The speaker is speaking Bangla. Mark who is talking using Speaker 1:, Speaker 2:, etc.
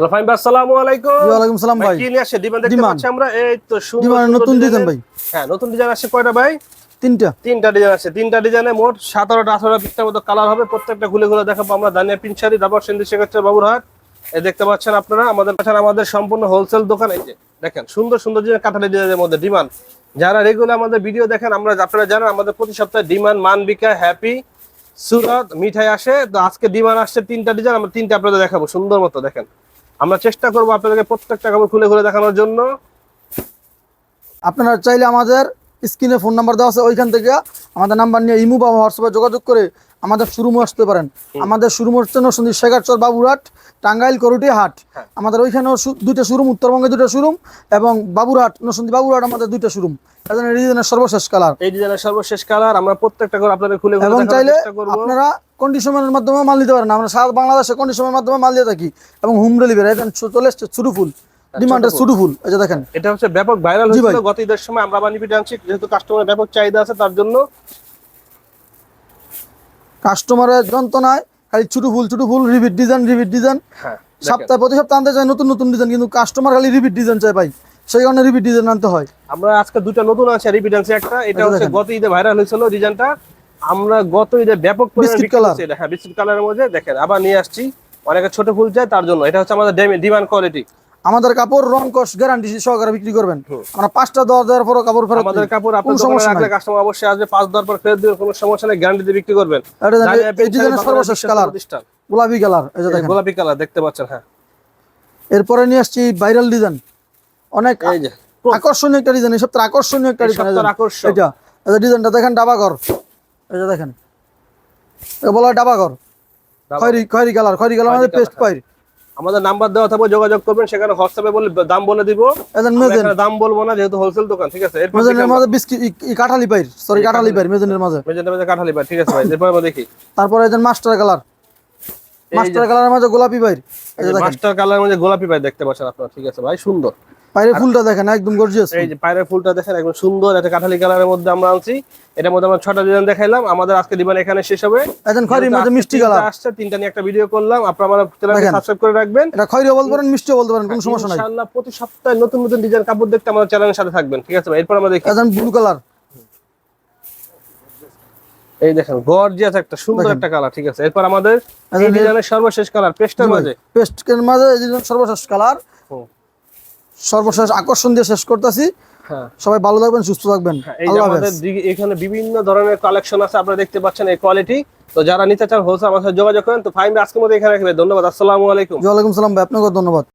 Speaker 1: হ্যালো ফাইম ভাই, আসসালামু আলাইকুম।
Speaker 2: ওয়া আলাইকুম সালাম ভাই।
Speaker 1: কি নিয়ে আসছে? ডিমান্ড দেখতে পাচ্ছি আমরা। এই তো
Speaker 2: ডিমান্ড নতুন ডিজাইন ভাই।
Speaker 1: হ্যাঁ, নতুন ডিজাইন আসছে কয়টা ভাই?
Speaker 2: তিনটা
Speaker 1: ডিজাইন আছে। তিনটা ডিজাইনে মোট 17টা 18টা 20টার মতো কালার হবে। প্রত্যেকটা খুলে খুলে দেখাবো আমরা। দানিয়া পিনশারি, দাবার সেন্দি শেখাচ্ছে বাবুরহাট। এই দেখতে পাচ্ছেন আপনারা আমাদের সম্পূর্ণ হোলসেল দোকান। এই যে দেখেন সুন্দর সুন্দর ডিজাইন, কাঠালি ডিজাইনের মধ্যে ডিমান্ড। যারা রেগুলার আমাদের ভিডিও দেখেন, আপনারা জানেন আমাদের প্রতি সপ্তাহে ডিমান্ড, মানবিকা, হ্যাপি, সুরত, মিঠাই আসে। তো আজকে ডিমান্ড আসছে তিনটা ডিজাইন, আমরা তিনটা আপনাদের দেখাবো সুন্দর মতো। দেখেন আমরা চেষ্টা করবো আপনাদেরকে প্রত্যেকটা কাপড় খুলে খুলে দেখানোর জন্য।
Speaker 2: আপনারা চাইলে আমাদের স্ক্রিনে ফোন নাম্বার দেওয়া আছে, ওইখান থেকে আমাদের নাম্বার নিয়ে ইমো বা হোয়াটসঅ্যাপে যোগাযোগ করে আমাদের শোরুমে আসতে পারেন। আমাদের শোরুম হচ্ছে নরসিংদী শেখারচর, বাবুরহাট, টাঙ্গাইল, করুটি হাট। আমাদের ওইখানেও দুইটা শোরুম, উত্তরবঙ্গে দুটো শোরুম এবং বাবুরহাট, নরসিংদী বাবুরহাট আমাদের দুইটা শোরুম। এই ডিজাইনের সর্বশেষ কালার,
Speaker 1: এই ডিজাইনের সর্বশেষ কালার আমরা প্রত্যেকটা করে আপনাদের খুলে খুলে
Speaker 2: এবং
Speaker 1: দেখানোর
Speaker 2: চাইলে
Speaker 1: চেষ্টা করব।
Speaker 2: আপনারা কন্ডিশনের মাধ্যমে মাল নিতে পারেন। আমরা সারা বাংলাদেশে কন্ডিশনের মাধ্যমে মাল দিয়ে থাকি এবং হোম ডেলিভারি। এখন চলে এসছে ছোটো ফুল, ডিমান্ডের ছোটো ফুল। এই যে দেখেন,
Speaker 1: এটা হচ্ছে ব্যাপক ভাইরাল হয়েছিল গত ঈদের সময়। আমরা আবার রিপিট আনছি যেহেতু কাস্টমারের ব্যাপক চাহিদা আছে, তার জন্য
Speaker 2: কাস্টমারের যন্ত্রণায় খালি ছোটো ফুল রিপিট ডিজাইন।
Speaker 1: হ্যাঁ,
Speaker 2: সপ্তাহে প্রতি সপ্তাহে আনতে চাই নতুন নতুন ডিজাইন, কিন্তু কাস্টমার খালি রিপিট ডিজাইন চাই ভাই, সেই কারণে রিপিট ডিজাইন আনতে হয়।
Speaker 1: আমরা আজকে দুটো নতুন আছে, রিপিট আনছি একটা। এটা হচ্ছে গত ঈদে ভাইরাল হয়েছিল ডিজাইনটা। আমরা গত ঈদে ব্যাপক
Speaker 2: বিস্কিট কালার,
Speaker 1: হ্যাঁ বিস্কিট কালারের মধ্যে দেখেন আবার নিয়ে আসছি। অনেকে ছোট ফুল চায়, তার জন্য এটা হচ্ছে আমাদের ডিমান্ড কোয়ালিটি।
Speaker 2: আমাদের কাপড় রং কস গ্যারান্টি সহকারে বিক্রি করবেন। আমরা 5টা দেওয়ার পর কাপড় ফেরত।
Speaker 1: আমাদের কাপড় আপনার দোকানে রাখলে কাস্টমার অবশ্যই আসবে, 5 দেওয়ার পর ফেরত দিবেন, কোনো সমস্যা নেই, গ্যারান্টি দিয়ে বিক্রি করবেন।
Speaker 2: এই ডিজাইনের সর্বশেষ কালার গোলাপি কালার। এই যে দেখেন
Speaker 1: গোলাপি কালার দেখতে পাচ্ছেন। হ্যাঁ,
Speaker 2: এরপরে নিয়ে আসছি ভাইরাল ডিজাইন, অনেক
Speaker 1: এই যে
Speaker 2: আকর্ষণীয় একটা ডিজাইন। এই সপ্তাহে আকর্ষণীয় একটা ডিজাইন। এটা এই ডিজাইনটা দেখেন, ডাবাঘর। এই যে দেখেন, এটা বলা হয় ডাবাঘর, খয়েরি কালার আমাদের পেস্ট পাই।
Speaker 1: আমাদের নাম্বার দেওয়া থাকবে, যোগাযোগ করবেন। সেখানে হোয়াটসঅ্যাপে বলে দাম বলে দিব। এখানে দাম বলবো না যেহেতু হোলসেল দোকান, ঠিক আছে।
Speaker 2: মেজেনের মাঝে বিস্কিট কাঠালি পাই, সরি কাঠালি পাই, মেজেনের মাঝে
Speaker 1: কাঠালি পাই, ঠিক আছে ভাই। এরপর আমরা দেখি।
Speaker 2: তারপরে এই মাস্টার কালারের মাঝে গোলাপি পাই। এই যে
Speaker 1: মাস্টার কালারের মধ্যে গোলাপি পাই দেখতে পাচ্ছেন আপনারা, ঠিক আছে ভাই, সুন্দর।
Speaker 2: পায়রে ফুলটা দেখেন একদম গর্জিয়াস।
Speaker 1: এই যে পায়রের ফুলটা দেখেন একদম সুন্দর। এটা কাঠালি কালারের মধ্যে আমরা আনছি। এটার মধ্যে আমরা 6টা ডিজাইন দেখাইলাম। আমাদের আজকে ডিমান্ড এখানে শেষ হবে।
Speaker 2: এখন খয়েরির মধ্যে মিষ্টি কালার
Speaker 1: আসছে, তিনটা নিয়ে একটা ভিডিও করলাম। আপনারা আমার চ্যানেলকে সাবস্ক্রাইব করে রাখবেন।
Speaker 2: এটা খয়েরিও বলতে পারেন, মিষ্টিও বলতে পারেন, কোনো সমস্যা নাই।
Speaker 1: ইনশাআল্লাহ প্রতি সপ্তাহে নতুন নতুন ডিজাইন কাপড় দেখতে আমাদের চ্যানেলের সাথে থাকবেন, ঠিক আছে ভাই। এরপর আমরা দেখি
Speaker 2: এখন ব্লু কালার।
Speaker 1: এই দেখেন গর্জিয়াস একটা সুন্দর একটা কালার, ঠিক আছে। এরপর আমাদের এই ডিজাইনের সর্বশেষ কালার পেস্টের মাঝে
Speaker 2: এই ডিজাইন সর্বশেষ কালার, সর্বশেষ আকর্ষণ দিয়ে শেষ করতেছি।
Speaker 1: হ্যাঁ,
Speaker 2: সবাই ভালো থাকবেন, সুস্থ থাকবেন।
Speaker 1: এই যে আমাদের এখানে বিভিন্ন ধরনের কালেকশন আছে, আপনারা দেখতে পাচ্ছেন এই কোয়ালিটি। তো যারা নিতে চান হোলসেল আমার সাথে যোগাযোগ করেন। তো ফাইম আজকের মতো এখানে রাখবেন। ধন্যবাদ, আসসালামু আলাইকুম।
Speaker 2: ওয়া আলাইকুম সালাম ভাই, আপনাকে ধন্যবাদ।